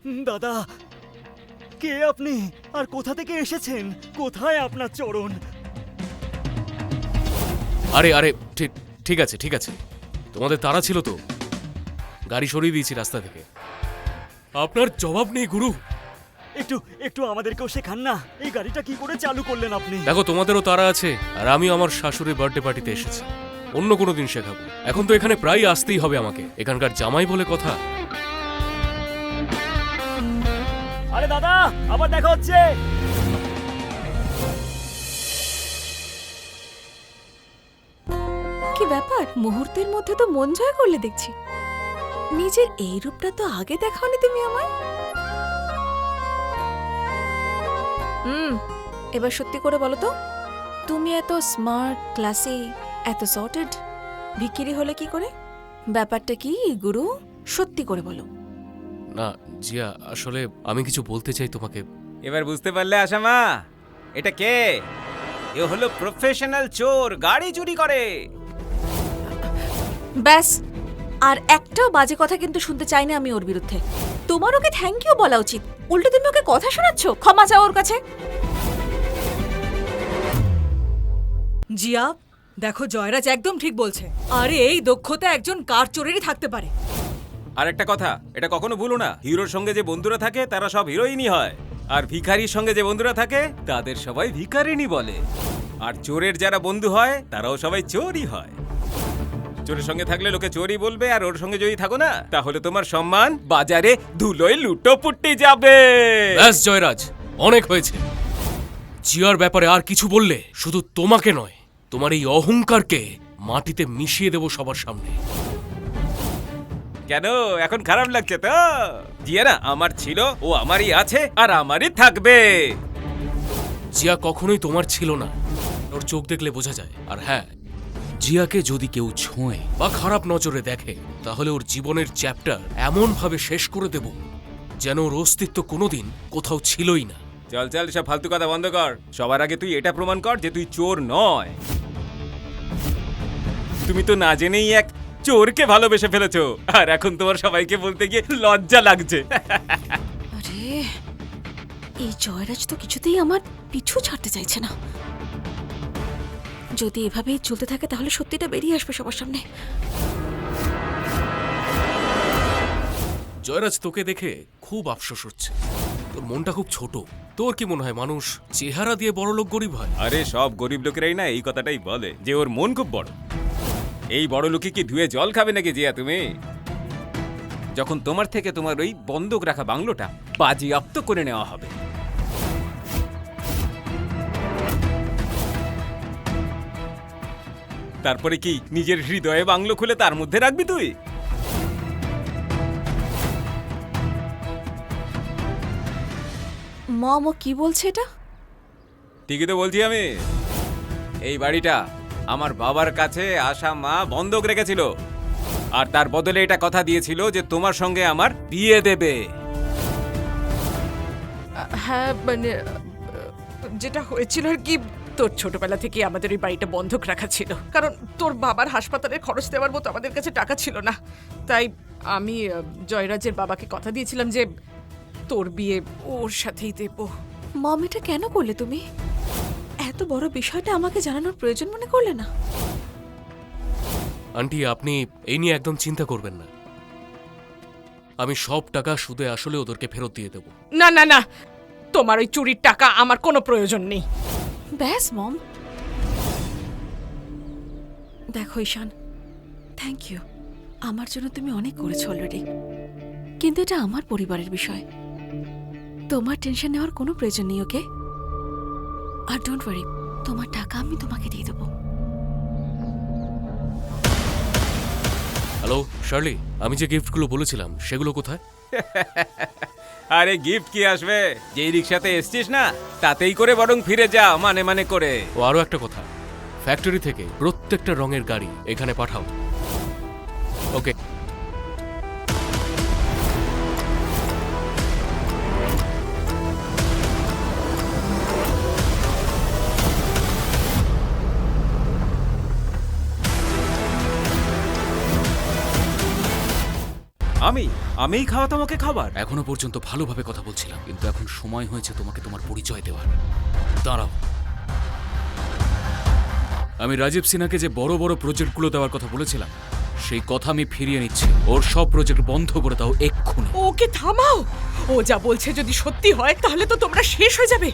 দাদা, কে আপনি আর কোথা থেকে এসেছেন? কোথায় আপনার চরণ? আরে আরে ঠিক ঠিক আছে ঠিক আছে, তোমাদের তাড়া ছিল তো, গাড়ি সরিয়ে দিয়েছি রাস্তা থেকে। আপনার জবাব নেই গুরু। একটু একটু আমাদেরকেও শেখান না, এই গাড়িটা কি করে চালু করলেন আপনি? দেখো, তোমাদেরও তাড়া আছে, আর আমিও আমার শাশুড়ির বার্থডে পার্টিতে এসেছি। অন্য কোনো দিন শেখাবো, এখন তো এখানে প্রায় আসতেই হবে আমাকে, এখানকার জামাই বলে কথা। আরে দাদা, আবার দেখা হচ্ছে। কি ব্যাপার, মুহূর্তের মধ্যে তো মন জয় করলে দেখছি। নিজের এই রূপটা তো আগে দেখাওনি তুমি আমায়। এবার সত্যি করে বলো তো, তুমি এত স্মার্ট, ক্লাসি, এত সর্টেড, ভিখিরি হলে কি করে? ব্যাপারটা কি গুরু, সত্যি করে বলো। না জিয়া, আসলে আমি কিছু বলতে চাই তোমাকে। এবার বুঝতে পারলে আশামা, এটা কে? এ হলো প্রফেশনাল চোর, গাড়ি চুরি করে। ব্যাস, আর একটাও বাজে কথা কিন্তু শুনতে চাই না আমি ওর বিরুদ্ধে। তোমার ওকে থ্যাংক ইউ বলা উচিত, উল্টো তুমি ওকে কথা শোনাচ্ছ। ক্ষমা চাও ওর কাছে। জিয়া, দেখো জয়রাজ একদম ঠিক বলছে। আরে এই দক্ষতা একজন কার চোরেরই থাকতে পারে। আর একটা কথা, এটা কখনো ভুলো না, হিরোর সঙ্গে যে বন্ধুরা থাকে তারা সব হিরোইনই হয়, আর ভিখারির সঙ্গে যে বন্ধুরা থাকে তাদের সবাই ভিখারিনী বলে। আর চোরের যারা বন্ধু হয় তারাও সবাই চোরই হয়। চোরের সঙ্গে থাকলে লোকে চোরই বলবে, আর ওর সঙ্গে যদি থাকো না তাহলে তোমার সম্মান বাজারে ধুলোয় লুটো পুট্টি যাবে। ব্যাস জয়রাজ, অনেক হয়েছে। জিয়ার ব্যাপারে আর কিছু বললে শুধু তোমাকে নয়, তোমার এই অহংকারকে মাটিতে মিশিয়ে দেব সবার সামনে। কেন এখন খারাপ লাগছে তো? জিয়া না আমার ছিল, ও আমারই আছে আর আমারই থাকবে। জিয়া কখনোই তোমার ছিল না, ওর চোখ দেখলে বোঝা যায়। আর হ্যাঁ, জিয়াকে যদি কেউ ছোঁয় বা খারাপ নজরে দেখে, তাহলে ওর জীবনের চ্যাপ্টার এমন ভাবে শেষ করে দেব যেন ওর অস্তিত্ব কোনোদিন কোথাও ছিলই না। চল চল, সব ফালতু কথা বন্ধ কর। সবার আগে তুই এটা প্রমাণ কর যে তুই চোর নয়। তুমি তো না জেনেই এক চোরকে ভালোবেসে ফেলেছো, আর এখন তোমার সবাইকে বলতে গিয়ে লজ্জা লাগছে। আরে, এই জয়রাজ তো কিছুতেই আমার পিছু ছাড়তে চাইছে না। যদি এভাবেই চলতে থাকে তাহলে সত্যিটা বেরিয়ে আসবে সবার সামনে। জয়রাজ, তোকে দেখে খুব আফসোস হচ্ছে, তোর মনটা খুব ছোট। তোর কি মনে হয় মানুষ চেহারা দিয়ে বড় লোক গরিব হয়? আরে সব গরিব লোকেরাই না এই কথাটাই বলে যে ওর মন খুব বড়। এই বড় লোকে কি ধুয়ে জল খাবে নাকি জিয়া তুমি? যখন তোমার থেকে তোমার ওই বন্ধক রাখা বাংলোটা বাজেয়াপ্ত করে নেওয়া হবে, তারপরে কি নিজের হৃদয়ে বাংলো খুলে তার মধ্যে রাখবি তুই? মম, ও কি বলছে এটা? ঠিকই তো বলছি আমি। এই বাড়িটা আমার বাবার কাছে আশা মা বন্ধক রেখেছিল, আর তার বদলে এটা কথা দিয়েছিল যে তোমার সঙ্গে আমার বিয়ে দেবে। হ্যাঁ, মানে যেটা হয়েছিল আর কি, তোর ছোটবেলা থেকে আমাদের ওই বাড়িটা বন্ধক রাখা ছিল, কারণ তোর বাবার হাসপাতালের খরচ দেওয়ার মতো আমাদের কাছে টাকা ছিল না। তাই আমি জয়রাজের বাবাকে কথা দিয়েছিলাম যে তোর বিয়ে ওর সাথেই দেবো। মম, এটা কেন করলে তুমি? এত বড় বিষয়টা আমাকে জানানোর প্রয়োজন মনে করলে না? আন্টি, আপনি এই নিয়ে একদম চিন্তা করবেন না, আমি সব টাকা সুদে আসলে ওদেরকে ফেরত দিয়ে দেব। না না না, তোমার ওই চুরির টাকা আমার কোনো প্রয়োজন নেই। ব্যাস মম, দেখো ঈশান, থ্যাংক ইউ। আমার জন্য তুমি অনেক করেছো অলরেডি, কিন্তু এটা আমার পরিবারের বিষয়। তোমার টেনশন নেওয়ার কোনো প্রয়োজন নেই, ওকে? আর ডোন্ট ওয়ারি, তোমার টাকা আমি তোমাকে দিয়ে দেবো। হ্যালো শার্লি, আমি যে গিফটগুলো বলেছিলাম সেগুলো কোথায়? আরে গিফট কি আসবে, যেই রিক্সাতে এসছিস না তাতেই করে বরং ফিরে যা মানে মানে করে। ও আরো একটা কথা, ফ্যাক্টরি থেকে প্রত্যেকটা রঙের গাড়ি এখানে পাঠাও, ওকে? আমি আমিই খাওয়াতাম ওকে খাবার। এখনো পর্যন্ত ভালোভাবে কথা বলছিলাম, কিন্তু এখন সময় হয়েছে তোমাকে তোমার পরিচয় দেওয়ার। দাঁড়াও, আমি রাজীব সিনহাকে যে বড় বড় প্রজেক্টগুলো দেওয়ার কথা বলেছিলাম, সেই কথা আমি ফিরিয়ে নিচ্ছি। ওর সব প্রজেক্ট বন্ধ করে দাও এক্ষুনি। ওকে থামাও। ও যা বলছে যদি সত্যি হয় তাহলে তো তোমরা শেষ হয়ে যাবে।